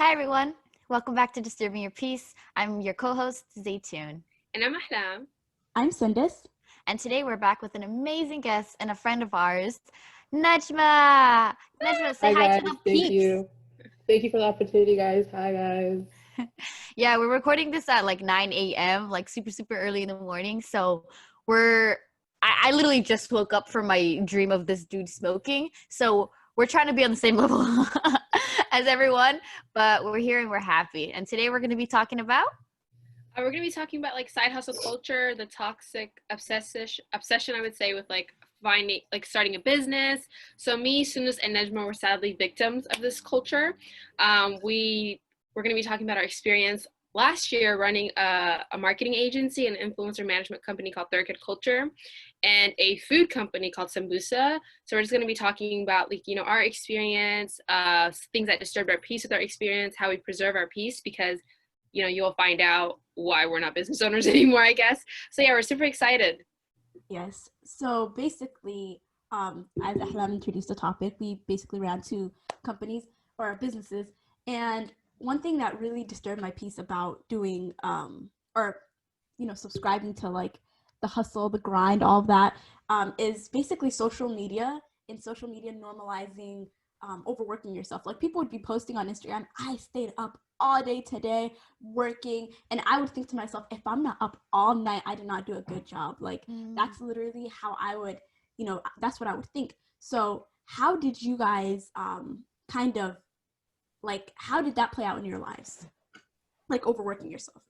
Hi, everyone. Welcome back to Disturbing Your Peace. I'm your co-host, Zaytun. And I'm Ahlam. I'm Sundus. And today we're back with an amazing guest and a friend of ours, Najma. Najma, say hi to the Thank peeps. you. Thank you for the opportunity, guys. Hi, guys. Yeah, we're recording this at like 9 a.m., like super early in the morning. So I literally just woke up from my dream of this dude smoking. So we're trying to be on the same level as everyone, but we're here and we're happy. And today we're going to be talking about We're going to be talking about like side hustle culture, the toxic obsession, I would say, with like starting a business. So me, Sunus, and Nejma were sadly victims of this culture. We're going to be talking about our experience last year running a marketing agency and influencer management company called Third Kid Culture and a food company called Sambusa. So we're just going to be talking about our experience, things that disturbed our peace with our experience, how we preserve our peace, because you'll find out why we're not business owners anymore, I guess. So yeah, we're super excited. Yes. So basically, as Ahlam introduced the topic, we basically ran two companies or businesses. And one thing that really disturbed my peace about doing subscribing to like the hustle, the grind, all of that, is basically social media normalizing overworking yourself. Like people would be posting on Instagram, I stayed up all day today working, and I would think to myself, if I'm not up all night, I did not do a good job. Like that's literally how I would, that's what I would think. So how did you guys how did that play out in your lives, like overworking yourself?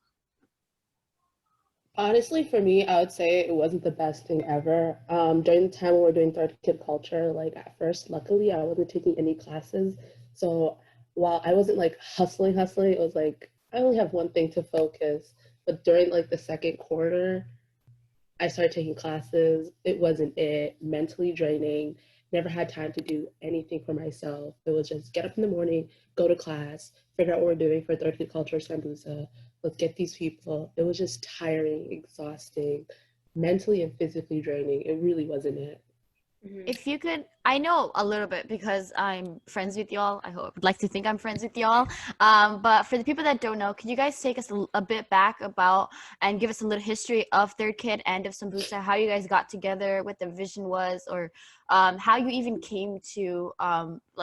Honestly, for me, I would say it wasn't the best thing ever. During the time when we were doing Third Kid Culture, like at first, luckily, I wasn't taking any classes. So while I wasn't like hustling, it was like I only have one thing to focus. But during like the second quarter, I started taking classes. It wasn't it. Mentally draining. Never had time to do anything for myself. It was just get up in the morning, go to class, figure out what we're doing for Third Kid Culture Sambusa. Let's get these people. It was just tiring, exhausting, mentally and physically draining. It really wasn't it. If you could, I know a little bit because I'm friends with y'all. I would like to think I'm friends with y'all. But for the people that don't know, could you guys take us a bit back about and give us a little history of Third Kid and of Sambusa, how you guys got together, what the vision was, or how you even came to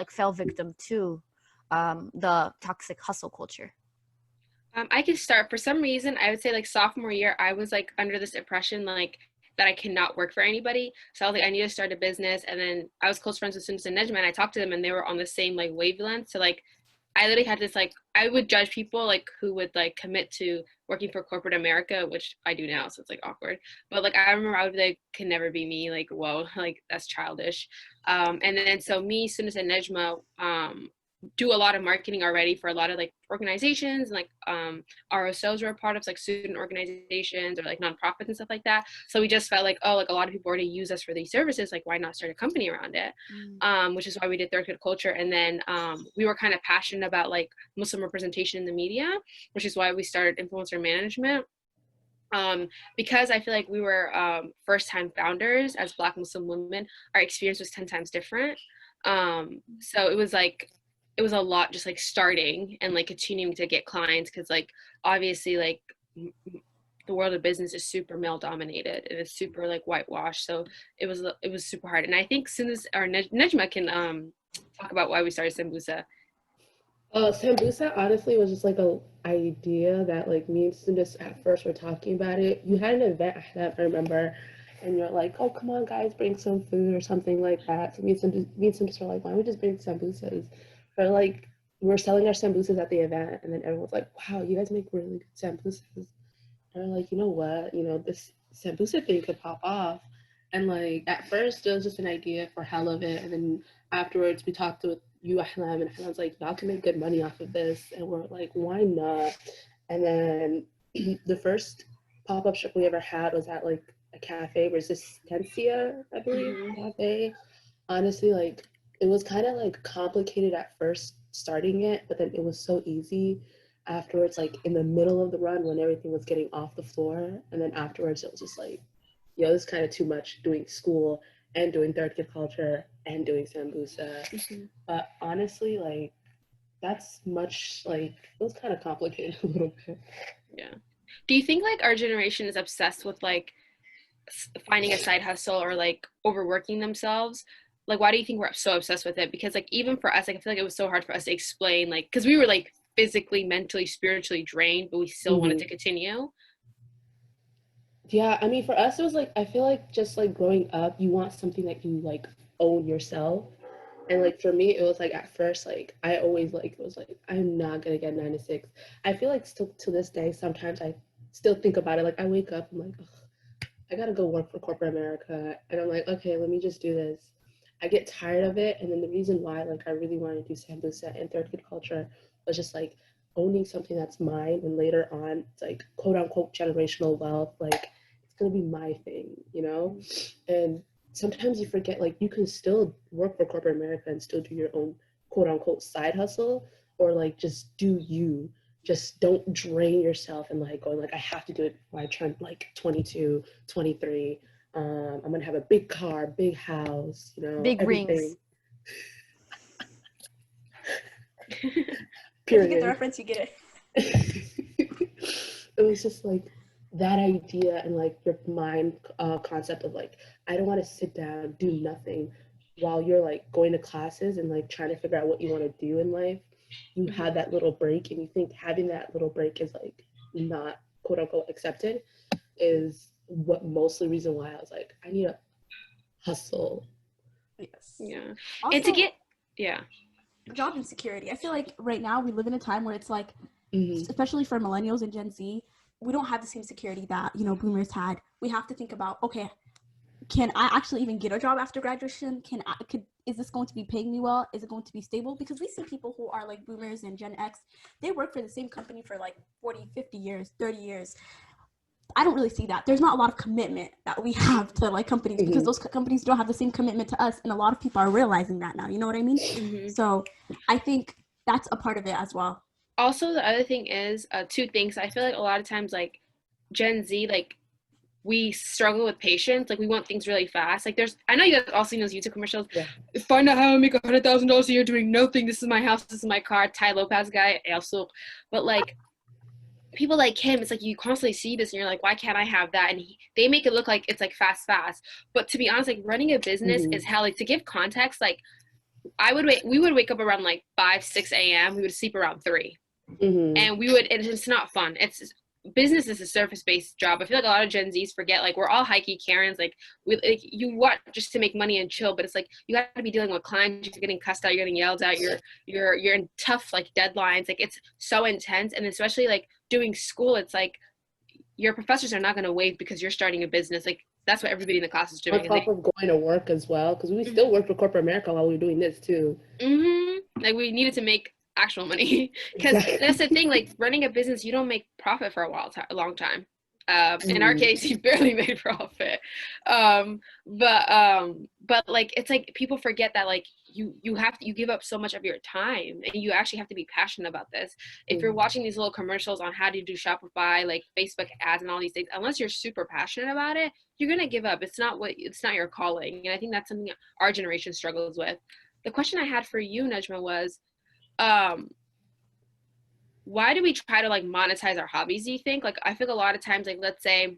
fell victim to the toxic hustle culture? I can start. For some reason, I would say like sophomore year, I was like under this impression like that I cannot work for anybody. So I was like, I need to start a business. And then I was close friends with Sunus and Nejma, and I talked to them, and they were on the same like wavelength. So like, I literally had this like, I would judge people like who would like commit to working for corporate America, which I do now, so it's like awkward. But like, I remember I would be like, can never be me. Like, whoa, like that's childish. And then so me, Sunus and Nejma, do a lot of marketing already for a lot of like organizations, and like RSOs were a part of, like student organizations or like nonprofits and stuff like that. So we just felt like, oh, like a lot of people already use us for these services, like why not start a company around it? Which is why we did Third Kid Culture. And then we were kind of passionate about like Muslim representation in the media, which is why we started influencer management. Because I feel like we were first time founders as Black Muslim women, our experience was 10 times different. So it was a lot just like starting and like continuing to get clients, because like obviously like the world of business is super male dominated and it's super like whitewashed. So it was super hard. And I think Sunus or Nejma can talk about why we started Sambusa. Sambusa honestly was just like a idea that like me and Sundus at first were talking about it. You had an event that I remember, and you're like, "Oh, come on, guys, bring some food or something like that." So me and Sundus were like, "Why don't we just bring sambusas?" But like we're selling our sambusas at the event, and then everyone's like, "Wow, you guys make really good sambusas." And we're like, you know what? This sambusa thing could pop off. And like at first it was just an idea for hell of it, and then afterwards we talked with you, Ahlam, and Ahlam's like, y'all can make good money off of this, and we're like, why not? And then the first pop-up shop we ever had was at like a cafe, Resistencia, I believe, cafe. Honestly, like it was kind of like complicated at first starting it, but then it was so easy afterwards, like in the middle of the run when everything was getting off the floor. And then afterwards it was just like, yo, this is kind of too much doing school and doing Third Kid Culture and doing Sambusa. But honestly, like that's much like, it was kind of complicated a little bit. Yeah. Do you think like our generation is obsessed with like finding a side hustle or like overworking themselves? Like, why do you think we're so obsessed with it? Because like even for us, like I feel like it was so hard for us to explain, like, because we were like physically, mentally, spiritually drained, but we still wanted Hmm. to continue. Yeah, I mean, for us, it was like, I feel like just like growing up, you want something that you like own yourself. And like for me, it was like at first, like I always like it was like I'm not gonna get 9 to 6. I feel like still to this day, sometimes I still think about it. Like I wake up, I'm like, ugh, I gotta go work for corporate America, and I'm like, okay, let me just do this. I get tired of it, and then the reason why like I really wanted to do Sambusa and third kid culture was just like owning something that's mine, and later on, it's like quote unquote generational wealth. Like it's gonna be my thing, you know, and sometimes you forget like you can still work for corporate America and still do your own quote unquote side hustle, or like just do you. Just don't drain yourself and like going like I have to do it before I turn like 22, 23. I'm gonna have a big car, big house, you know, Big everything. rings. If you get the Period. reference, you get it. It was just like that idea and like your mind concept of like I don't want to sit down do nothing while you're like going to classes and like trying to figure out what you want to do in life. You have that little break, and you think having that little break is like not quote unquote accepted, is what mostly reason why I was like I need a hustle. Yes. Yeah. And to Also, get, yeah. job insecurity. I feel like right now we live in a time where it's like, Mm-hmm. especially for millennials and Gen Z, we don't have the same security that, you know, boomers had. We have to think about, okay, can I actually even get a job after graduation? Is this going to be paying me well? Is it going to be stable? Because we see people who are like boomers and Gen X, they work for the same company for like 40, 50 years, 30 years. I don't really see that. There's not a lot of commitment that we have to like companies, because Mm-hmm. those companies don't have the same commitment to us, and a lot of people are realizing that now. You know what I mean? Mm-hmm. So I think that's a part of it as well. Also, the other thing is two things. I feel like a lot of times, like Gen Z, like we struggle with patience. Like we want things really fast. Like I know you guys all seen those YouTube commercials. Yeah. Find out how to make $100,000 a year doing nothing. This is my house. This is my car. Ty Lopez guy. Also, but like people like him, it's like you constantly see this and you're like, why can't I have that? And they make it look like it's like fast. But to be honest, like running a business Mm-hmm. is hell. Like to give context, like we would wake up around like 5, 6 a.m. We would sleep around 3. Mm-hmm. And it's not fun. It's business is a surface-based job. I feel like a lot of Gen Zs forget, like we're all hikey Karens, like you want just to make money and chill, but it's like you got to be dealing with clients, you're getting cussed out, you're getting yelled at, you're in tough like deadlines, like it's so intense. And especially like doing school, it's like your professors are not going to wait because you're starting a business. Like that's what everybody in the class is On doing. And top of going to work as well, because we still work for corporate America while we were doing this too. like we needed to make actual money, because that's the Exactly. thing, like running a business, you don't make profit for a long time. In our Mm-hmm. case, you barely made profit. But like it's like people forget that like you give up so much of your time, and you actually have to be passionate about this. If you're watching these little commercials on how to do Shopify, like Facebook ads and all these things, unless you're super passionate about it, you're gonna give up. It's not your calling. And I think that's something our generation struggles with. The question I had for you, Najma, was um why do we try to like monetize our hobbies, do you think? Like I feel a lot of times, like let's say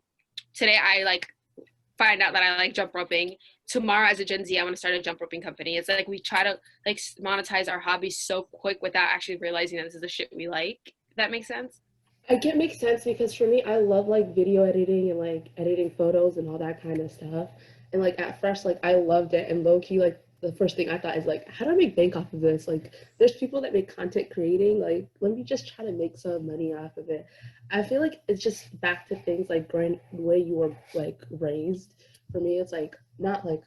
today I like find out that I like jump roping. Tomorrow as a Gen Z, I want to start a jump roping company. It's like we try to like monetize our hobbies so quick without actually realizing that this is the shit we like. If that makes sense? I get makes sense because for me, I love like video editing and like editing photos and all that kind of stuff. And like at first, like I loved it, and low key, like the first thing I thought is like, how do I make bank off of this? Like, there's people that make content creating. Like, let me just try to make some money off of it. I feel like it's just back to things like growing the way you were like raised. For me, it's like not like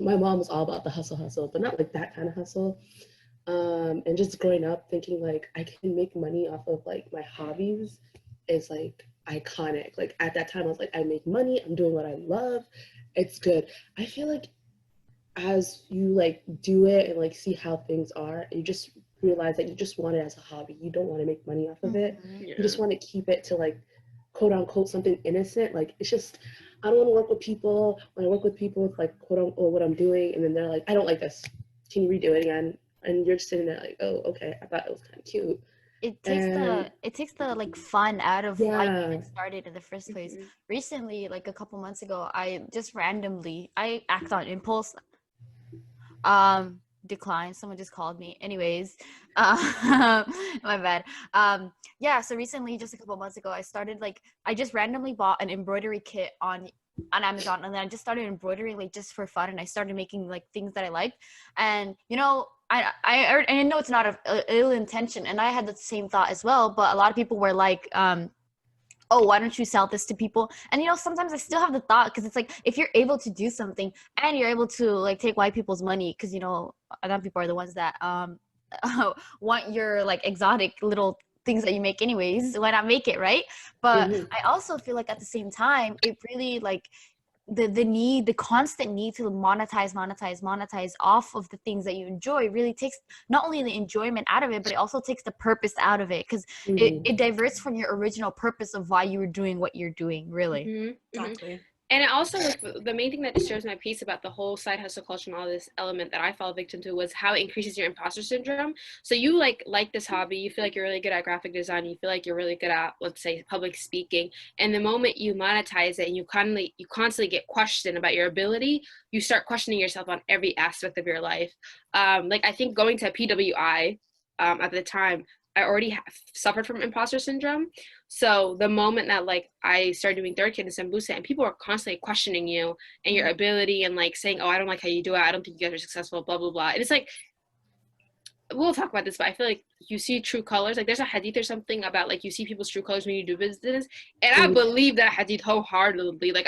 my mom was all about the hustle, but not like that kind of hustle. And just growing up thinking like I can make money off of like my hobbies is like iconic. Like at that time I was like, I make money, I'm doing what I love, it's good. I feel like as you like do it and like see how things are, you just realize that you just want it as a hobby. You don't want to make money off of it. Mhm. You just want to keep it to like quote unquote something innocent. Like it's just I don't want to work with people. When I work with people, it's like quote unquote what I'm doing, and then they're like, I don't like this. Can you redo it again? and you're just sitting there like, oh, okay, I thought it was kind of cute. It And takes the like fun out of why you yeah, even started in the first place. Mhm. Recently, like a couple months ago, I just randomly I act on impulse. Decline. Someone just called me. Anyways, my bad. Yeah. So recently, just a couple months ago, I started like I just randomly bought an embroidery kit on Amazon, and then I just started embroidering like just for fun, and I started making like things that I liked, and you know. I know it's not a ill intention, and I had the same thought as well. But a lot of people were like, oh, why don't you sell this to people? And you know, sometimes I still have the thought, because it's like if you're able to do something and you're able to like take white people's money, because you know, other people are the ones that want your like exotic little things that you make anyways, why not make it, right? But mhm, I also feel like at the same time it really like the constant need to monetize off of the things that you enjoy really takes not only the enjoyment out of it, but it also takes the purpose out of it, because mhm, it diverts from your original purpose of why you were doing what you're doing, really. Mhm. Mhm. Exactly. And it also, like, the main thing that disturbs my piece about the whole side hustle culture and all this element that I fell victim to was how it increases your imposter syndrome. So you like this hobby, you feel like you're really good at graphic design, you feel like you're really good at, let's say, public speaking, and the moment you monetize it and you constantly get questioned about your ability, you start questioning yourself on every aspect of your life. Like, I think going to PWI, at the time, I already suffered from imposter syndrome. So the moment that like I started doing third kid and Sambusa, and people are constantly questioning you and your ability, and like saying, oh, I don't like how you do it, I don't think you guys are successful, blah blah blah. And it's like, we'll talk about this, but I feel like you see true colors. Like, there's a hadith or something about like you see people's true colors when you do business, and I mhm, believe that hadith wholeheartedly. Like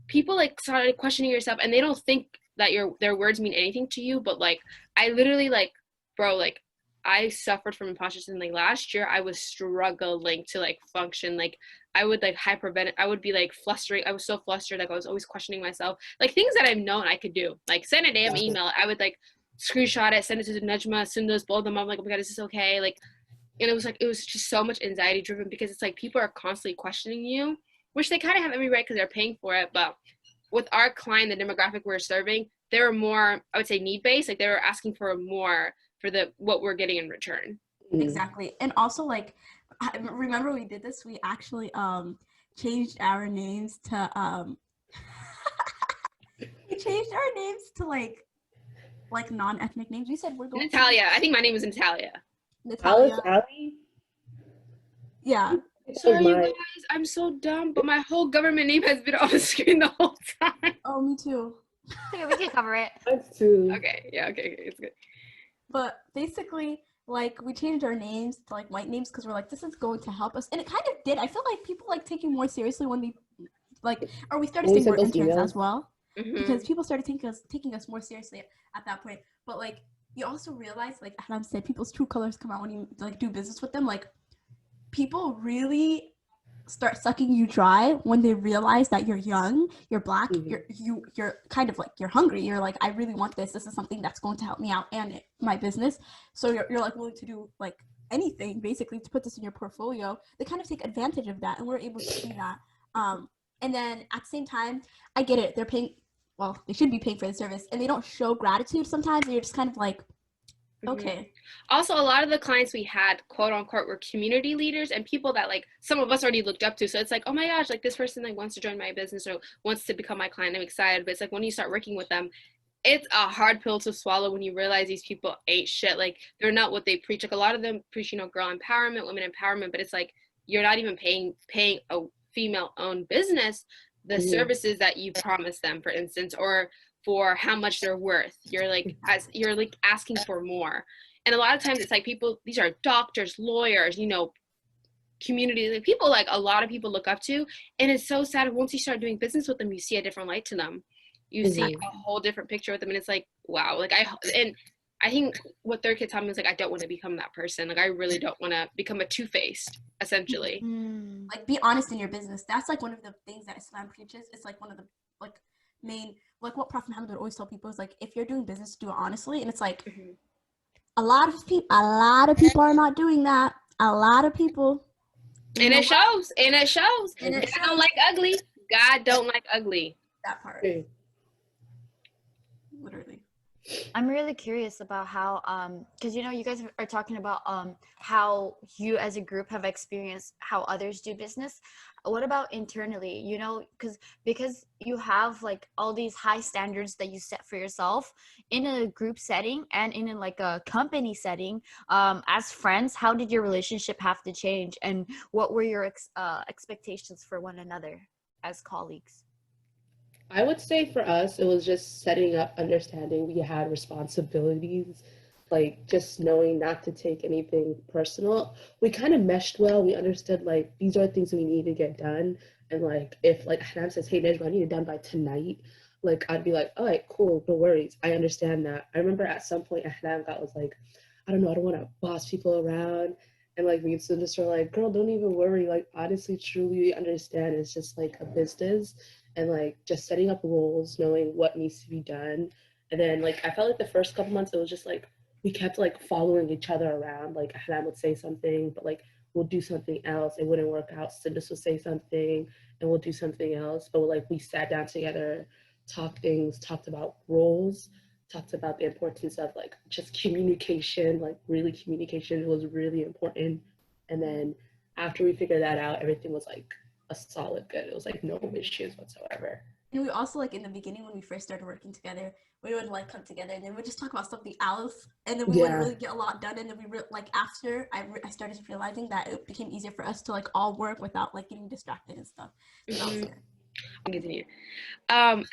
people like started questioning yourself, and they don't think that their words mean anything to you, but like I literally like, bro, like I suffered from imposter syndrome. Like last year, I was struggling to like function. Like I would like hyperventilate. I would be like flustering. I was so flustered. Like I was always questioning myself. Like things that I've known I could do. Like send a damn exactly. email. I would like screenshot it, send it to Najma, send those both of them. I'm like, oh my god, is this okay? Like, and it was just so much anxiety driven, because it's like people are constantly questioning you, which they kind of have every right because they're paying for it. But with our client, the demographic we're serving, they were more, I would say, need based. Like they were asking for more for the what we're getting in return. Mhm. Exactly. And also, like, I remember we did this. We actually changed our names to we changed our names to like non-ethnic names. We said we're going to Natalia, I think my name is Natalia. Alice Natalia. Alley. Yeah. That was Sorry, you mine. guys, I'm so dumb, but my whole government name has been on the screen the whole time. Oh, me too. Okay, we can cover it. Mine too. Okay, yeah, okay, it's good. But basically, like, we changed our names to like white names because we're like, this is going to help us, and it kind of did. I feel like people like taking more seriously when we like, or we started When we saying we're sent those interns as emails. well, because Mhm. people started taking us more seriously at that point. But like, you also realize, like Adam said, people's true colors come out when you like do business with them. Like, people really start sucking you dry when they realize that you're young, you're black, Mhm. you're kind of like, you're hungry. You're like, I really want this. This is something that's going to help me out and my business. So you're like willing to do like anything basically to put this in your portfolio. They kind of take advantage of that, and we're able to see that. And then at the same time, I get it. They're paying. Well, they should be paying for the service, and they don't show gratitude sometimes. And you're just kind of like, okay. Also, a lot of the clients we had, quote unquote, were community leaders and people that like some of us already looked up to. So it's like, oh my gosh, like this person like wants to join my business or wants to become my client. I'm excited. But it's like when you start working with them, it's a hard pill to swallow when you realize these people ain't shit. Like they're not what they preach. Like a lot of them preach, you know, girl empowerment, women empowerment, but it's like you're not even paying a female owned business the Mhm. services that you promised them, for instance, or for how much they're worth. You're like asking for more. And a lot of times it's like people, these are doctors, lawyers, you know, community, like people like a lot of people look up to. And it's so sad once you start doing business with them, you see a different light to them. You see Mhm. a whole different picture with them, and it's like, wow. I think what third kid taught me is like I don't want to become that person. Like I really don't want to become a two-faced, essentially. Mm. Like, be honest in your business. That's like one of the things that Islam preaches. It's like one of the like main, like what Prophet Muhammad would always tell people is like, if you're doing business, do it honestly. And it's like Mhm. a lot of people are not doing that. A lot of people. And it shows. And it shows. And it God don't shows. like ugly. God don't like ugly. That part. Okay. Literally. I'm really curious about how because you know you guys are talking about how you as a group have experienced how others do business. What about internally? You know, because you have like all these high standards that you set for yourself in a group setting and in like a company setting. As friends, how did your relationship have to change, and what were your expectations for one another as colleagues? I would say for us, it was just setting up, understanding we had responsibilities, like just knowing not to take anything personal. We kind of meshed well. We understood like these are things we need to get done. And like if like Hanam says, hey Najma, I need it done by tonight, like I'd be like, all right, cool, no worries. I understand that. I remember at some point Hanam got was like, I don't know, I don't want to boss people around. And like me and Sundus were like, girl, don't even worry. Like honestly, truly understand it's just like a business and like just setting up rules, knowing what needs to be done. And then like I felt like the first couple months it was just like we kept like following each other around. Like Hanan would say something, but like we'll do something else. It wouldn't work out. Sindus would say something and we'll do something else. But like we sat down together, talked about roles, talked about the importance of like just communication, like really communication was really important. And then after we figured that out, everything was like a solid good. It was like no issues whatsoever. And we also like in the beginning when we first started working together, we would like come together and then we'd just talk about something else, and then we wouldn't Yeah. really get a lot done. And then like after I started realizing that it became easier for us to like all work without like getting distracted and stuff. So that was good. I'll continue.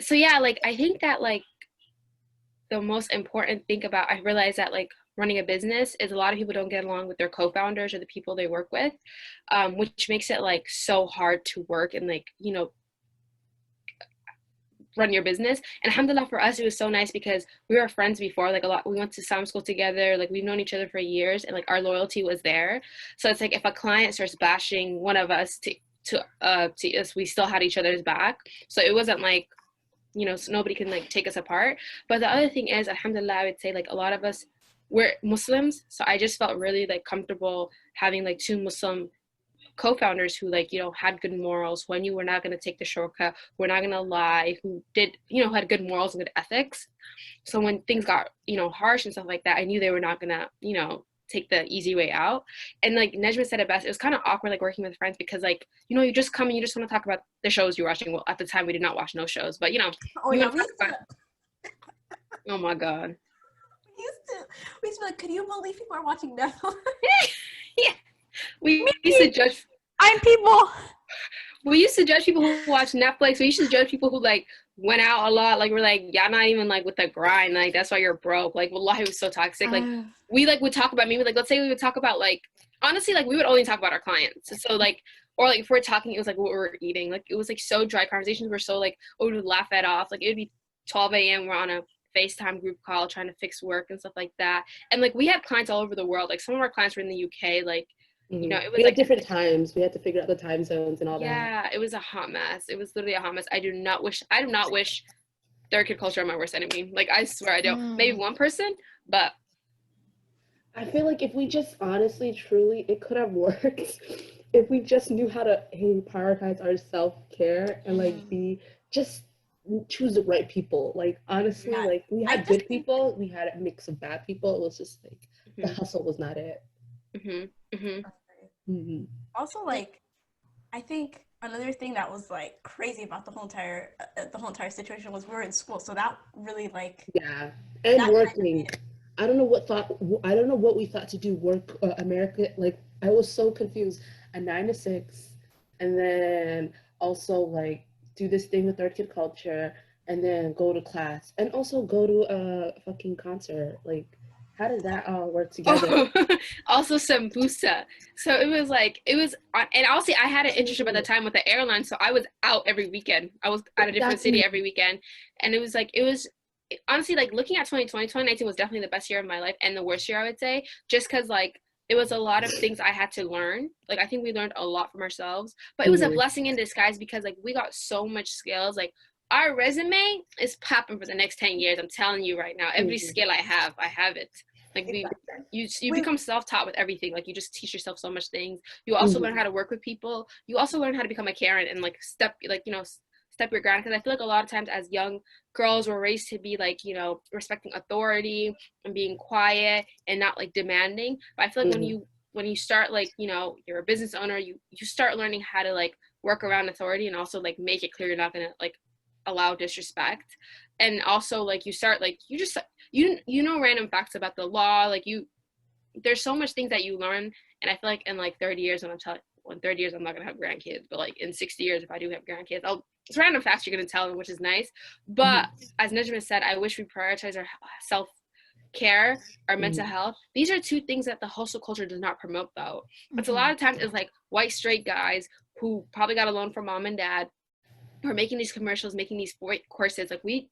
So yeah, like I think that like the most important thing about I realized that like running a business is a lot of people don't get along with their co-founders or the people they work with, which makes it like so hard to work and like run your business. And alhamdulillah for us it was so nice because we were friends before, like a lot, we went to summer school together, like we've known each other for years and like our loyalty was there. So it's like if a client starts bashing one of us to us, we still had each other's back. So it wasn't like so nobody can like take us apart. But the other thing is alhamdulillah I would say like a lot of us we're Muslims, so I just felt really like comfortable having like two Muslim co-founders who like had good morals, who I knew we're not going to take the shortcut, we're not going to lie, who did who had good morals and good ethics. So when things got harsh and stuff like that, I knew they were not going to take the easy way out. And like Nejma said it best, it was kind of awkward like working with friends because like you just come and you just want to talk about the shows you're watching. Well, at the time we did not watch no shows, but Oh you yeah, want to talk about, oh my god, we used to be like, could you believe people are watching Netflix? yeah, we used to judge I'm people. we used to judge people who watch Netflix. We used to judge people who like went out a lot. Like we're like, y'all not even like with the grind. Like that's why you're broke. Like wallahi, it was so toxic. Like we like would talk about maybe like let's say we would talk about like honestly like we would only talk about our clients. So like or like if we're talking, it was like what we were eating. Like it was like so dry. Conversations were so like we would laugh it off. Like it would be 12 a.m. We're on a FaceTime group call trying to fix work and stuff like that. And like we had clients all over the world. Like some of our clients were in the UK. Like it was we had like different times. We had to figure out the time zones and all that. yeah, it was a hot mess. It was literally a hot mess. I do not wish third kid culture on my worst enemy. Like I swear I don't. Maybe one person, but I feel like if we just honestly, truly, it could have worked if we just knew how to prioritize our self-care and like be just choose the right people. Like honestly, Yeah, like we I had just good think- people, we had a mix of bad people. It was just like the hustle was not it. Also, like, I think another thing that was like crazy about the whole entire situation was we were in school, so that really like Yeah, and that working. I don't know what we thought to do work America. Like I was so confused. A 9 to 6, and then also like do this thing with third kid culture, and then go to class, and also go to a fucking concert. Like, how did that all work together? oh, also sambusa. So it was, and also I had an internship at the time with the airline, so I was out every weekend. I was at a different city every weekend, and it was honestly like looking at 2020, 2019 was definitely the best year of my life and the worst year I would say, just because like it was a lot of things I had to learn. Like I think we learned a lot from ourselves, but it was a blessing in disguise because like we got so much skills. Like our resume is popping for the next 10 years. I'm telling you right now, every skill I have it. Like you become self-taught with everything. Like you just teach yourself so much things. You also learn how to work with people. You also learn how to become a Karen and like step your ground, because I feel like a lot of times as young girls we're raised to be like, respecting authority and being quiet and not like demanding. But I feel like when you start like, you're a business owner, you start learning how to like work around authority and also like make it clear you're not gonna like allow disrespect. And also like you start like random facts about the law, like there's so much things that you learn. And I feel like in like 30 years, in 30 years I'm not gonna have grandkids, but like in 60 years if I do have grandkids, it's random facts you're gonna tell them, which is nice. But as Najma said, I wish we prioritize our self-care, our mental health. These are two things that the hustle culture does not promote though. But a lot of times it's like white straight guys who probably got a loan from mom and dad, who are making these commercials, making these courses. Like we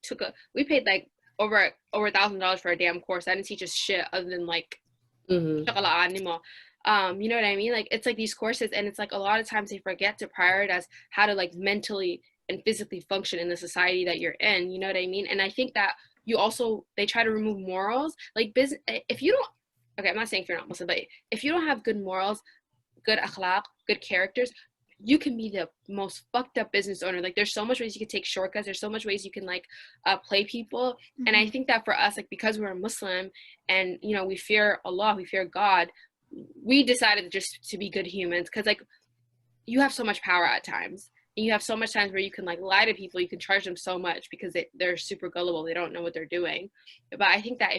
paid like over $1,000 for a damn course. I didn't teach us shit other than like chocolate animo. You know what I mean? Like it's like these courses, and it's like a lot of times they forget to prioritize how to like mentally and physically function in the society that you're in. You know what I mean? And I think that they try to remove morals. Like business, if you don't, okay, I'm not saying if you're not Muslim, but if you don't have good morals, good akhlaq, good characters, you can be the most fucked up business owner. Like there's so much ways you can take shortcuts. There's so much ways you can like play people. And I think that for us, like because we're a Muslim and we fear Allah, we fear God, we decided just to be good humans, because like you have so much power at times, and you have so much times where you can like lie to people, you can charge them so much because they're super gullible, they don't know what they're doing. But I think that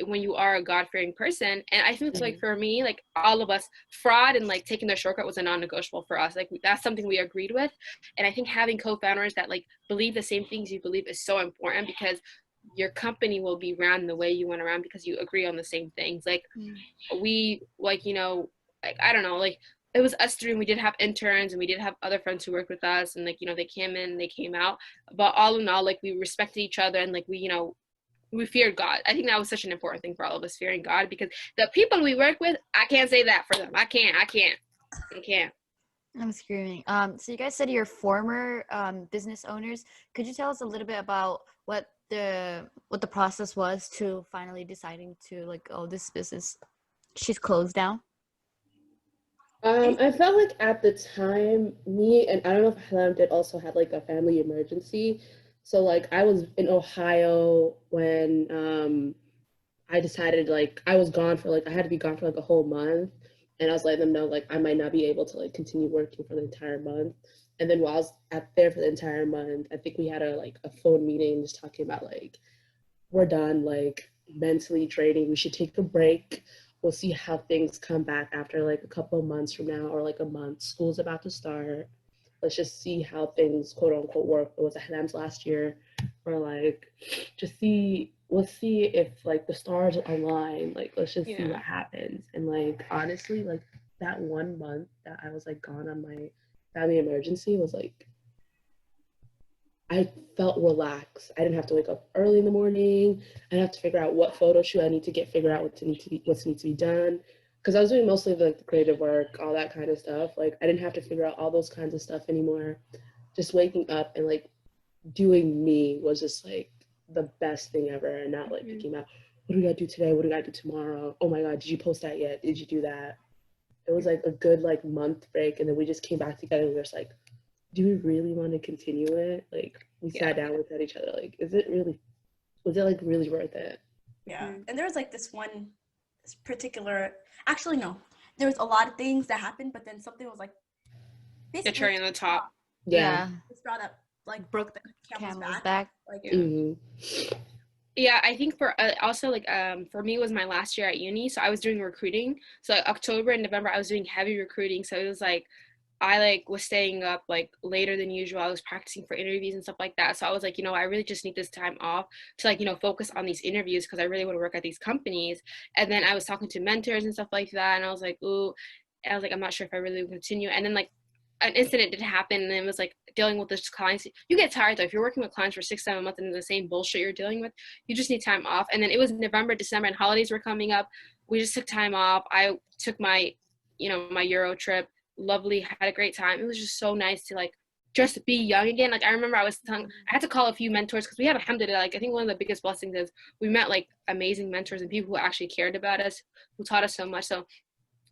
when you are a God-fearing person, and I think like for me, like all of us, fraud and like taking the shortcut was a non-negotiable for us. Like that's something we agreed with. And I think having co-founders that like believe the same things you believe is so important, because your company will be ran the way you want to run because you agree on the same things. Like we like, like, I don't know, like it was us three, and we did have interns and we did have other friends who worked with us, and like, they came in, they came out, but all in all, like we respected each other, and like we feared God. I think that was such an important thing for all of us, fearing God, because the people we work with, I can't say that for them. I can't. I'm screaming. So you guys said you're former business owners. Could you tell us a little bit about what the process was to finally deciding to like, oh, this business, she's closed down? I felt like at the time, me and I don't know if Halam did also had like a family emergency. So like I was in Ohio when I decided like I was gone for like I had to be gone for like a whole month, and I was letting them know like I might not be able to like continue working for the entire month. And then while I was there for the entire month, I think we had a phone meeting just talking about like we're done, like mentally draining, we should take a break. We'll see how things come back after like a couple of months from now, or like a month. School's about to start. Let's just see how things quote unquote work. It was Ahlam's last year. We're like, we'll see if like the stars align. Like let's just see what happens. And like honestly, like that 1 month that I was like gone on my family emergency was like I felt relaxed. I didn't have to wake up early in the morning. I didn't have to figure out what photo shoot I need to get, figure out what needs to be done. Because I was doing mostly the creative work, all that kind of stuff. Like I didn't have to figure out all those kinds of stuff anymore. Just waking up and like doing me was just like the best thing ever, and not like thinking about what do we gotta do today? What do we gotta do tomorrow? Oh my God, did you post that yet? Did you do that? It was like a good like month break, and then we just came back together and we were just like, do we really want to continue it? Like we sat down, looked at each other, like, was it like really worth it? Yeah. And there was like this one particular, actually no, there was a lot of things that happened, but then something was like the cherry on the top. Yeah. The straw that like broke the camel's back. Like yeah, I think for also like for me, it was my last year at uni, so I was doing recruiting. So like, October and November I was doing heavy recruiting, so it was like I like was staying up like later than usual. I was practicing for interviews and stuff like that. So I was like, I really just need this time off to like, focus on these interviews, because I really want to work at these companies. And then I was talking to mentors and stuff like that, and I was like, ooh, and I was like, I'm not sure if I really will continue. And then like an incident did happen, and it was like dealing with this clients. You get tired though. If you're working with clients for 6-7 months and the same bullshit you're dealing with, you just need time off. And then it was November, December, and holidays were coming up. We just took time off. I took my, my Euro trip. Lovely, had a great time. It was just so nice to like just be young again. Like I remember I had to call a few mentors, because we had alhamdulillah, like I think one of the biggest blessings is we met like amazing mentors and people who actually cared about us, who taught us so much. So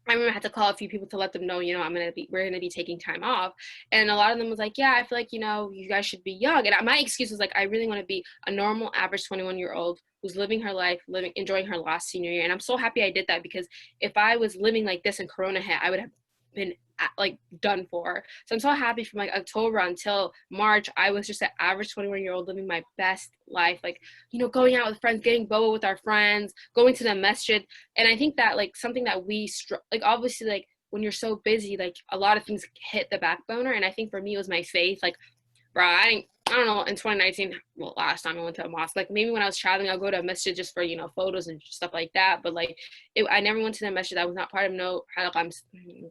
I remember I had to call a few people to let them know, you know, we're gonna be taking time off. And a lot of them was like, yeah, I feel like, you know, you guys should be young. And my excuse was like, I really want to be a normal, average 21-year-old who's living her life, enjoying her last senior year. And I'm so happy I did that, because if I was living like this and Corona hit, I would have been like done for. So I'm so happy from like October until March, I was just an average 21-year-old living my best life, like, you know, going out with friends, getting boba with our friends, going to the masjid. And I think that like something that we like, obviously, like when you're so busy, like a lot of things hit the back burner. And I think for me it was my faith. Like, bro, I don't know, in 2019, well, last time I went to a mosque, like maybe when I was traveling, I'll go to a masjid just for, you know, photos and stuff like that. But like, I never went to the masjid. I was not part of no halaqah.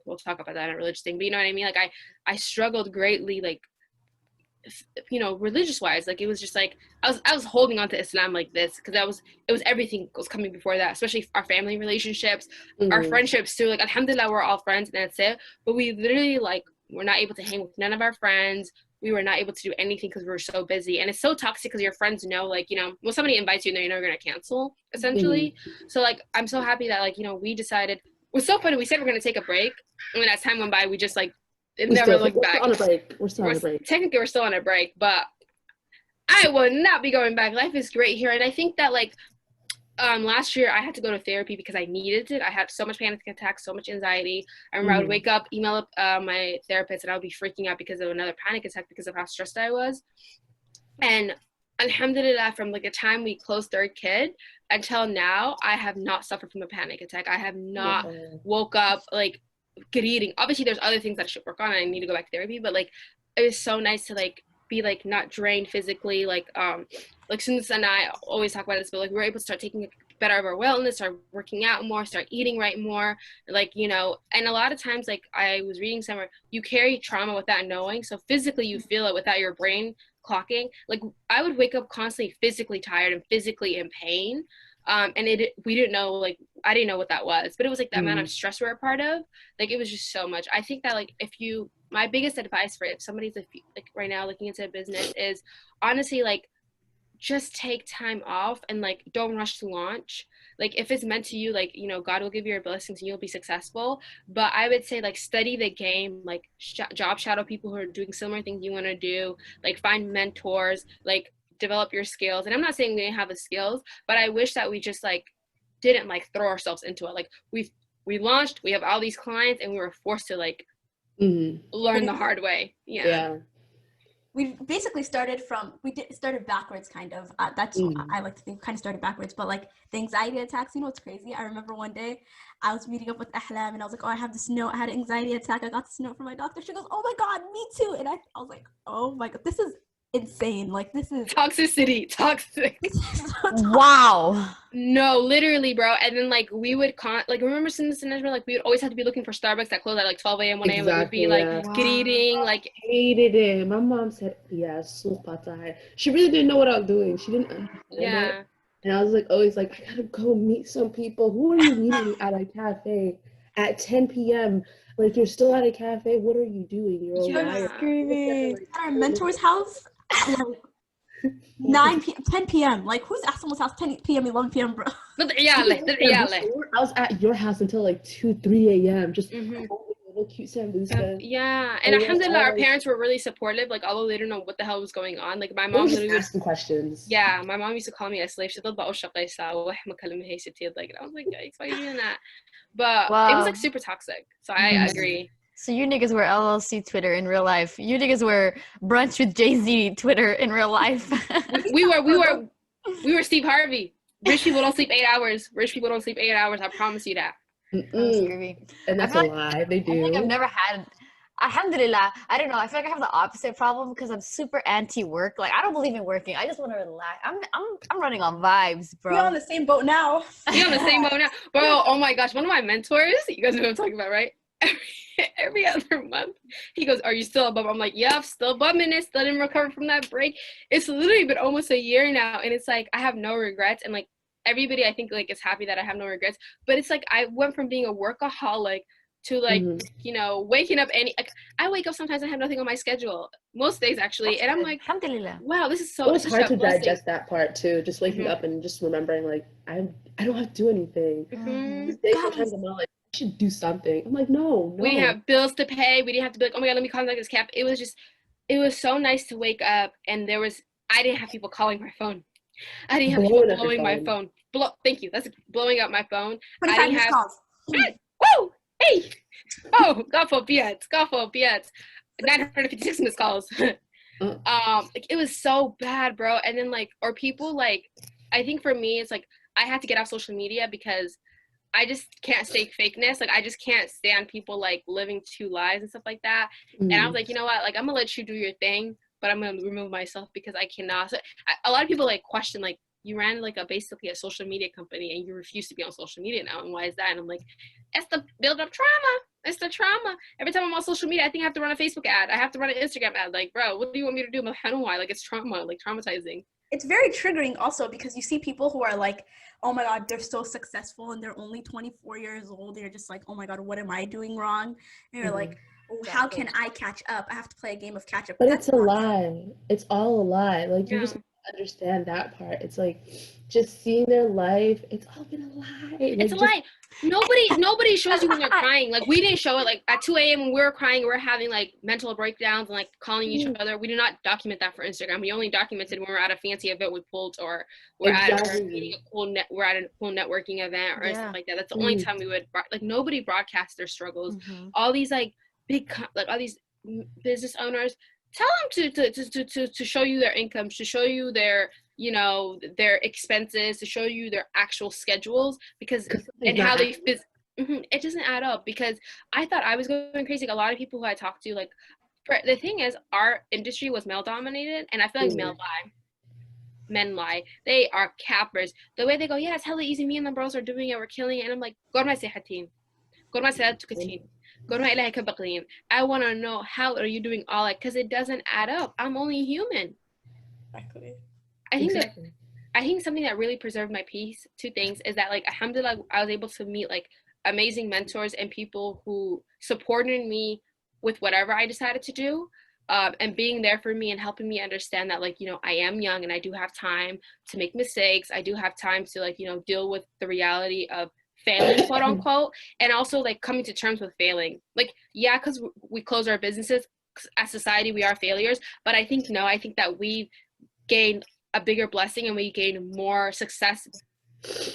We'll talk about that in a religious thing. But you know what I mean? Like, I struggled greatly, like, you know, religious wise. Like, it was just like, I was holding on to Islam like this, because it was everything was coming before that, especially our family relationships, our friendships too. Like, alhamdulillah, we're all friends and that's it. But we literally, like, we're not able to hang with none of our friends. We were not able to do anything because we were so busy. And it's so toxic, because your friends know, like, you know, when somebody invites you and they're never going to cancel, essentially. So, like, I'm so happy that, like, you know, we decided, it was so funny. We said we're going to take a break. And when as time went by, we just, like, it never looked back. We're still on a break. Technically, we're still on a break, but I will not be going back. Life is great here. And I think that, like, last year I had to go to therapy because I needed it. I had so much panic attacks, so much anxiety. I remember I would wake up, email up my therapist, and I would be freaking out because of another panic attack because of how stressed I was. And alhamdulillah, from like the time we closed third kid until now, I have not suffered from a panic attack. I have not woke up like greeting. Obviously, there's other things that I should work on, and I need to go back to therapy. But like, it was so nice to like be like not drained physically. Like Sundus and I always talk about this, but like we were able to start taking better of our wellness, start working out more, start eating right more. Like, you know, and a lot of times, like I was reading somewhere, you carry trauma without knowing. So physically you feel it without your brain clocking. Like I would wake up constantly physically tired and physically in pain. And we didn't know, like, I didn't know what that was, but it was like the amount of stress we're a part of. Like, it was just so much. I think that, like, my biggest advice for if somebody's like right now looking into a business is honestly, like, just take time off and like don't rush to launch. Like if it's meant to you, like, you know, God will give you your blessings and you'll be successful. But I would say like study the game, like job shadow people who are doing similar things you want to do, like find mentors, like develop your skills. And I'm not saying we didn't have the skills, but I wish that we just like didn't like throw ourselves into it. Like we launched, we have all these clients, and we were forced to like learn the hard way. Yeah. We basically started started backwards, kind of. That's I like to think, kind of started backwards. But like the anxiety attacks, you know what's crazy? I remember one day I was meeting up with Ahlam, and I was like, oh, I have this note. I had an anxiety attack. I got this note from my doctor. She goes, oh my God, me too. And I was like, oh my God, this is insane. Like, this is toxic. Wow. No, literally, bro. And then like we would remember since the Najma, like we would always have to be looking for Starbucks that closed at like 12 a.m. 1 a.m. Exactly, It would be like greeting, like hated it. My mom said, yes, she really didn't know what I was doing. She didn't understand it. And I was like always like, I gotta go meet some people. Who are you meeting at a cafe at 10 p.m.? Like, you're still at a cafe. What are you doing? You're screaming at our mentor's house at like 10 p.m. Like, who's at someone's house 10 p.m., 11 p.m., bro? I was at your house until like 2, 3 a.m. just little cute sambusa. And alhamdulillah, our parents were really supportive. Like, although they didn't know what the hell was going on. Like, my mom literally asking questions. Yeah, my mom used to call me a slave. She thought about like, and I was like, yikes, why are you doing that? But it was like super toxic. So I agree. So you niggas were LLC Twitter in real life. You niggas were brunch with Jay-Z Twitter in real life. we were Steve Harvey. Rich people don't sleep 8 hours. I promise you that. And that's a lie. They do. I feel like I've never had. Alhamdulillah. I don't know. I feel like I have the opposite problem because I'm super anti-work. Like, I don't believe in working. I just want to relax. I'm running on vibes, bro. We're on the same boat now. Bro. Oh my gosh, one of my mentors. You guys know what I'm talking about, right? Every other month he goes, are you still above? I'm like, yep, still bumming it, still didn't recover from that break. It's literally been almost a year now, and it's like I have no regrets. And like everybody, I think, like, is happy that I have no regrets. But it's like I went from being a workaholic to like you know, waking up like, I wake up sometimes I have nothing on my schedule, most days actually. And I'm like, alhamdulillah, wow, this is so it's hard to digest that part too, just waking up and just remembering like I don't have to do anything. These days sometimes I'm not like should do something. I'm like, no. We didn't have bills to pay. We didn't have to be like, oh my God, let me contact this cap. It was so nice to wake up and I didn't have people calling my phone. I didn't have people blowing my phone. Thank you. That's blowing up my phone. I didn't have calls. Whoa! Hey! Oh, God for BS. 956 missed calls. Like, it was so bad, bro. And then or people I think for me, it's I had to get off social media because I just can't stake fakeness. I just can't stand people living two lives and stuff like that. And I was like, you know what? I'm gonna let you do your thing, but I'm gonna remove myself because I cannot. So a lot of people question you ran basically a social media company and you refuse to be on social media now, and why is that? And I'm like, it's the build up trauma. It's the trauma. Every time I'm on social media, I think I have to run a Facebook ad. I have to run an Instagram ad. Bro, what do you want me to do? I'm like, I don't know why. It's trauma, traumatizing. It's very triggering also because you see people who are oh my God, they're so successful and they're only 24 years old. They're just oh my God, what am I doing wrong? And you're oh, how can I catch up? I have to play a game of catch up. But it's a lie. It's all a lie. You Yeah. just understand that part. It's just seeing their life. It's all been a lie. It's a lie. Nobody shows you when they're crying. We didn't show it at 2 a.m. when we were crying. We were having mental breakdowns and calling each other. We do not document that for Instagram. We only documented when we're at a fancy event with Pult or we're at a cool networking event or stuff like that. That's the only time we would nobody broadcasts their struggles. All these big all these business owners, tell them to show you their incomes, to show you their their expenses, to show you their actual schedules, because and how they it doesn't add up. Because I thought I was going crazy. A lot of people who I talked to, the thing is, our industry was male dominated, and I feel men lie. They are cappers. The way they go, yeah, it's hella easy. Me and the bros are doing it. We're killing it. And I'm like, go to my sihatin. Go to my sihatin. Go to my ilahi kabaqin. I want to know, how are you doing all that? Because it doesn't add up. I'm only human. Exactly. I think something that really preserved my peace, two things, is that alhamdulillah, I was able to meet amazing mentors and people who supported me with whatever I decided to do, and being there for me and helping me understand that I am young and I do have time to make mistakes. I do have time to deal with the reality of failing, quote unquote, and also coming to terms with failing. Yeah, because we close our businesses, as society we are failures, but I think that we gained a bigger blessing and we gain more success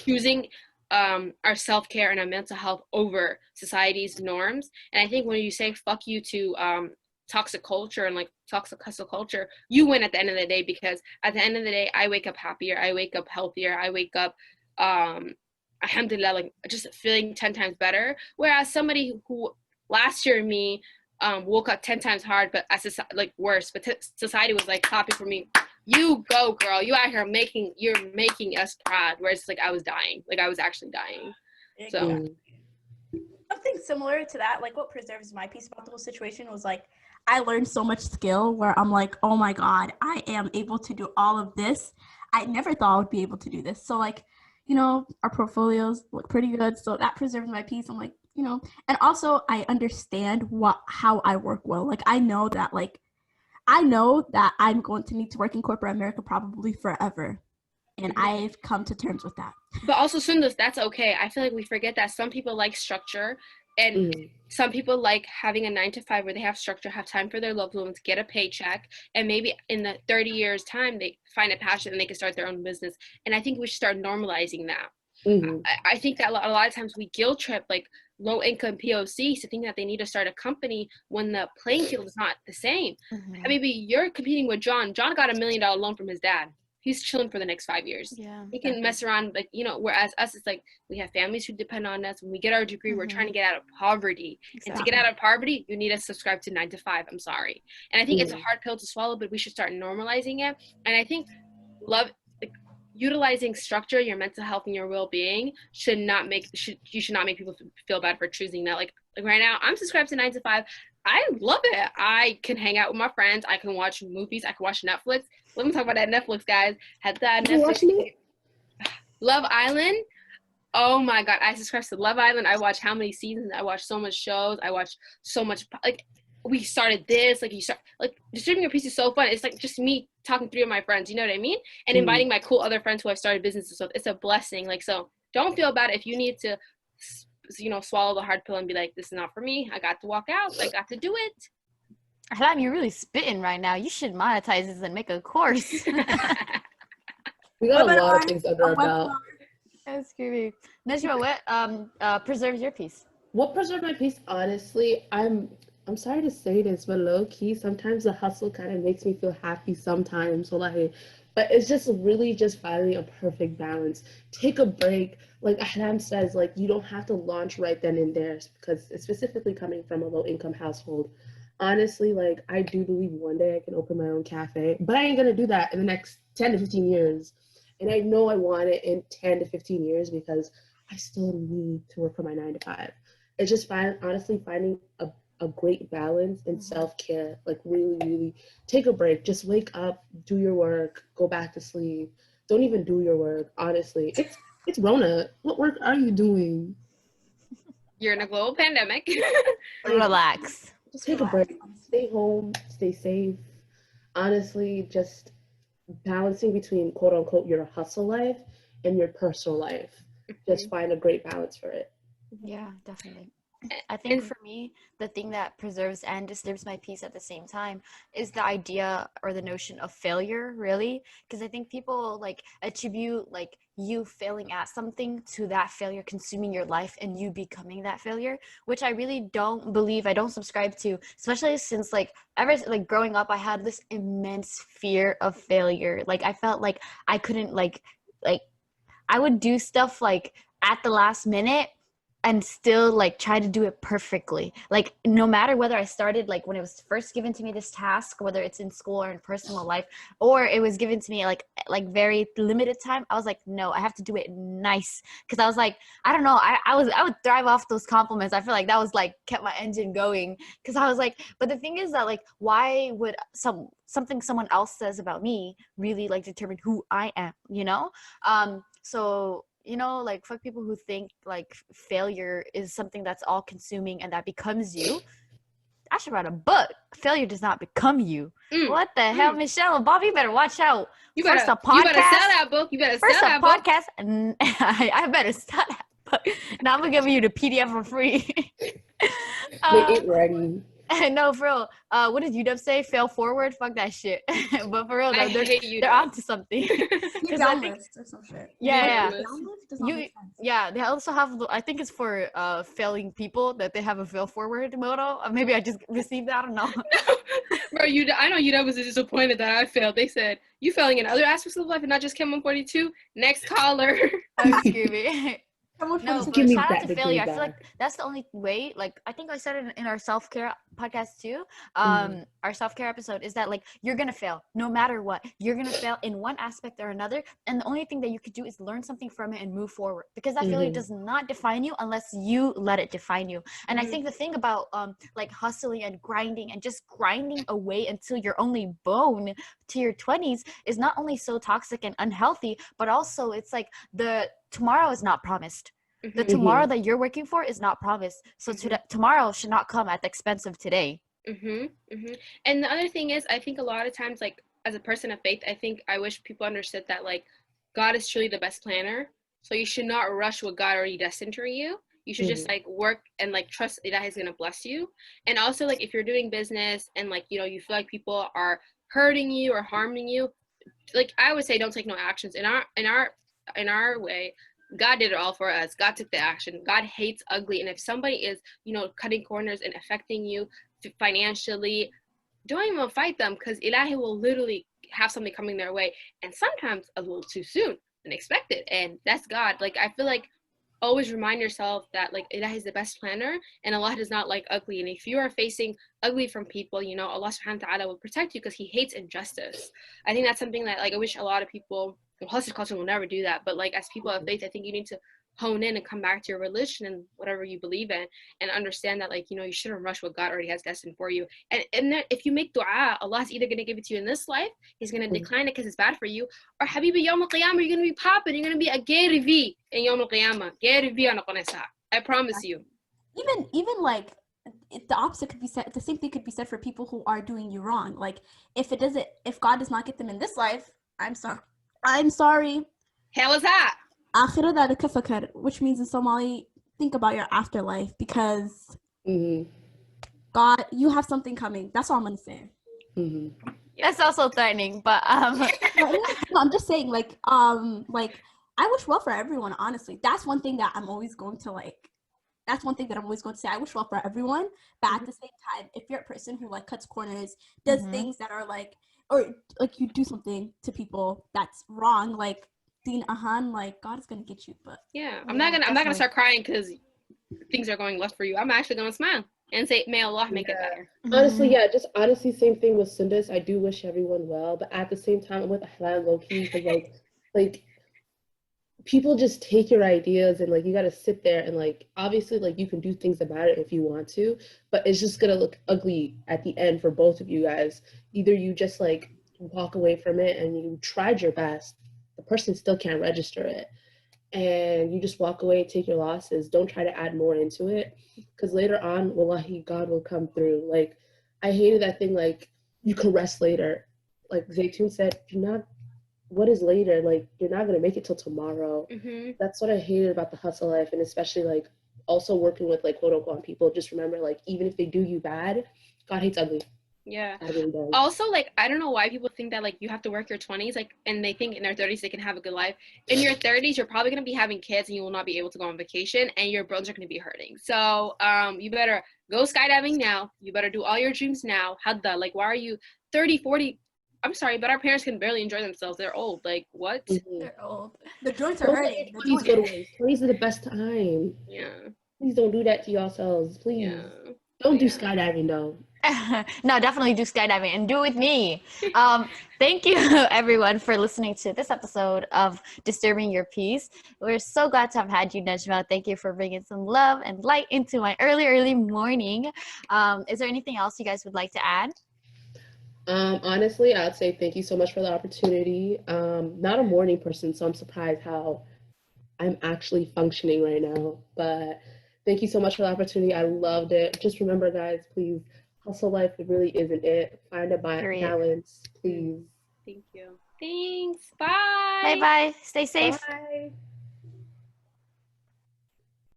choosing our self-care and our mental health over society's norms. And I think when you say fuck you to toxic culture and toxic hustle culture, you win at the end of the day, because at the end of the day, I wake up happier, I wake up healthier, I wake up alhamdulillah, just feeling 10 times better. Whereas somebody who last year me woke up 10 times hard, but as worse, but society was clapping for me. You go, girl. You out here you're making us proud. Whereas I was dying. I was actually dying. Exactly. So something similar to that, what preserves my peace about the whole situation was I learned so much skill where I'm oh my God, I am able to do all of this. I never thought I would be able to do this. So our portfolios look pretty good. So that preserves my peace. I'm and also I understand how I work well. I know that I'm going to need to work in corporate America probably forever. And I've come to terms with that. But also, Sundus, that's okay. I feel we forget that some people like structure, and some people like having a 9-to-5 where they have structure, have time for their loved ones, get a paycheck, and maybe in the 30 years time, they find a passion and they can start their own business. And I think we should start normalizing that. I think that a lot of times we guilt trip low-income POCs to think that they need to start a company when the playing field is not the same. I mean, you're competing with John. John got $1 million loan from his dad. He's chilling for the next 5 years. Yeah, he can mess around, whereas us, it's we have families who depend on us. When we get our degree, we're trying to get out of poverty. Exactly. And to get out of poverty, you need to subscribe to 9-to-5. I'm sorry. And I think it's a hard pill to swallow, but we should start normalizing it. And I think utilizing structure, your mental health and your well-being you should not make people feel bad for choosing that. Right now, I'm subscribed to 9-to-5. I love it. I can hang out with my friends. I can watch movies. I can watch Netflix. Let me talk about that Netflix, guys. Had that Netflix. Love Island. Oh my God, I subscribe to Love Island. I watch how many seasons? I watch so much shows. I watch so much. We started this. Distributing your piece is so fun. It's just me talking to 3 of my friends. You know what I mean? And inviting my cool other friends who I've started businesses with. It's a blessing. So don't feel bad if you need to swallow the hard pill and be like, this is not for me. I got to walk out. I got to do it. Ahlam, you're really spitting right now. You should monetize this and make a course. We got a lot of things under our belt. That's creepy. Najma, what preserves your peace? What preserved my peace? Honestly, I'm sorry to say this, but low key, sometimes the hustle kind of makes me feel happy sometimes. But it's just really just finding a perfect balance. Take a break. Like Ahlam says, like you don't have to launch right then and there because it's specifically coming from a low income household. Honestly, like I do believe one day I can open my own cafe, but I ain't gonna do that in the next 10 to 15 years. And I know I want it in 10 to 15 years because I still need to work for my 9 to 5. It's just honestly finding a great balance in self-care. Like really, really take a break. Just wake up, do your work, go back to sleep. Don't even do your work. Honestly, it's Rona. What work are you doing? You're in a global pandemic. Relax. Just take a break. Stay home. Stay safe. Honestly, just balancing between quote unquote your hustle life and your personal life. Just find a great balance for it. Yeah, definitely. I think for me, the thing that preserves and disturbs my peace at the same time is the idea or the notion of failure, really. Because I think people like attribute like you failing at something to that failure consuming your life and you becoming that failure, which I really don't believe, I don't subscribe to, especially since like ever like growing up, I had this immense fear of failure. Like I felt like I couldn't like I would do stuff like at the last minute and still like try to do it perfectly. Like no matter whether I started like when it was first given to me this task, whether it's in school or in personal life, or it was given to me like very limited time, I was like, no, I have to do it nice. Cause I was like, I don't know, I would thrive off those compliments. I feel like that was like kept my engine going. Cause I was like, but the thing is that like, why would something someone else says about me really like determine who I am, you know? So like fuck people who think like failure is something that's all consuming and that becomes you. I should write a book. Failure does not become you. What the hell, Michelle and Bobby, you better watch out. You better sell that book. Podcast, and I better sell that book. Now I'm gonna give you the PDF for free. They ain't ready. No, for real. What did UW say? Fail forward? Fuck that shit. But for real, though, they're onto something. Downlist or some shit. Yeah. Yeah. They also have, I think it's for failing people that they have a fail forward motto. Maybe I just received that. I don't know. Bro, I know UW was disappointed that I failed. They said, you failing in other aspects of life and not just Chem 142? Next caller. Excuse me. No, but shout out to failure. I feel like that's the only way. Like I think I said it in our self-care podcast too. Our self-care episode is that like you're gonna fail no matter what. You're gonna fail in one aspect or another, and the only thing that you could do is learn something from it and move forward. Because that failure does not define you unless you let it define you. And I think the thing about like hustling and grinding and just grinding away until you're only bone to your 20s is not only so toxic and unhealthy, but also it's like the tomorrow is not promised. The tomorrow that you're working for is not promised. So tomorrow should not come at the expense of today. And the other thing is, I think a lot of times, like as a person of faith, I wish people understood that like God is truly the best planner. So you should not rush what God already destined for you. You should just like work and like trust that He's gonna bless you. And also like if you're doing business and like you feel like people are hurting you or harming you, like I would say don't take no actions. In our way, God did it all for us. God took the action. God hates ugly. And if somebody is, cutting corners and affecting you financially, don't even fight them, because Ilahi will literally have something coming their way. And sometimes a little too soon than expected. And that's God. Like, I feel like always remind yourself that like Ilahi is the best planner and Allah does not like ugly. And if you are facing ugly from people, Allah subhanahu wa ta'ala will protect you because He hates injustice. I think that's something that like I wish a lot of people, hustle culture will never do that, but like as people of faith, I think you need to hone in and come back to your religion and whatever you believe in and understand that like you shouldn't rush what God already has destined for you. And then if you make dua, Allah's either going to give it to you in this life, He's going to decline it because it's bad for you, or habibi yawm al-qiyamah, you're going to be popping, you're going to be a Gary V in yawm al-qiyamah. Gary V on a I promise you. Even like the opposite could be said. The same thing could be said for people who are doing you wrong. Like if God does not get them in this life, I'm sorry. Hell is that? Akhira dhalika fakar, which means in Somali, think about your afterlife because Hmm. God, you have something coming. That's all I'm gonna say. Hmm. That's also threatening, but No, I'm just saying, like I wish well for everyone. Honestly, that's one thing that I'm always going to like. That's one thing that I'm always going to say. I wish well for everyone, but at the same time, if you're a person who like cuts corners, does Mhm. things that are like, or like you do something to people that's wrong, like Dean Ahan, like God is gonna get you. But Yeah, I'm Yeah, not gonna definitely. start crying because things are going left for you. I'm actually gonna smile and say, "May Allah make it better." Honestly, Mhm. yeah, just honestly, same thing with Sundus. I do wish everyone well, but at the same time, I'm with Ahlan low key because like people just take your ideas and like you got to sit there and like obviously like you can do things about it if you want to, but it's just gonna look ugly at the end for both of you guys. Either you just like walk away from it and you tried your best, the person still can't register it, and you just walk away and take your losses. Don't try to add more into it because later on, wallahi, God will come through. Like, I hated that thing, like, you can rest later. Like Zaytun said, you're not, what is later? Like, you're not going to make it till tomorrow. Mm-hmm. That's what I hated about the hustle life, and especially, like, also working with, like, quote unquote people. Just remember, like, even if they do you bad, God hates ugly. Yeah. God really does. Also, like, I don't know why people think that like you have to work your 20s, like, and they think in their 30s they can have a good life. In your 30s, you're probably gonna be having kids and you will not be able to go on vacation, and your bones are gonna be hurting. So, you better go skydiving now. You better do all your dreams now. Hadda, like, why are you 30, 40? I'm sorry, but our parents can barely enjoy themselves. They're old. Like, what? Mhm. they're old. The joints are Don't let your hurting. The 20s joints go are to hurting. waste. 20s are the best time. Yeah. Please don't do that to yourselves. Yeah. Please. Don't do Yeah. skydiving though. No, definitely do skydiving and do it with me. Thank you, everyone, for listening to this episode of Disturbing Your Peace. We're so glad to have had you, Najma. Thank you for bringing some love and light into my early morning. Is there anything else you guys would like to add? Honestly, I'd say thank you so much for the opportunity. Not a morning person, so I'm surprised how I'm actually functioning right now. But thank you so much for the opportunity. I loved it. Just remember, guys, please, hustle life it really isn't it. Find a Period. balance, please. Thank you. Thanks. Bye Bye. bye. Stay safe. Bye.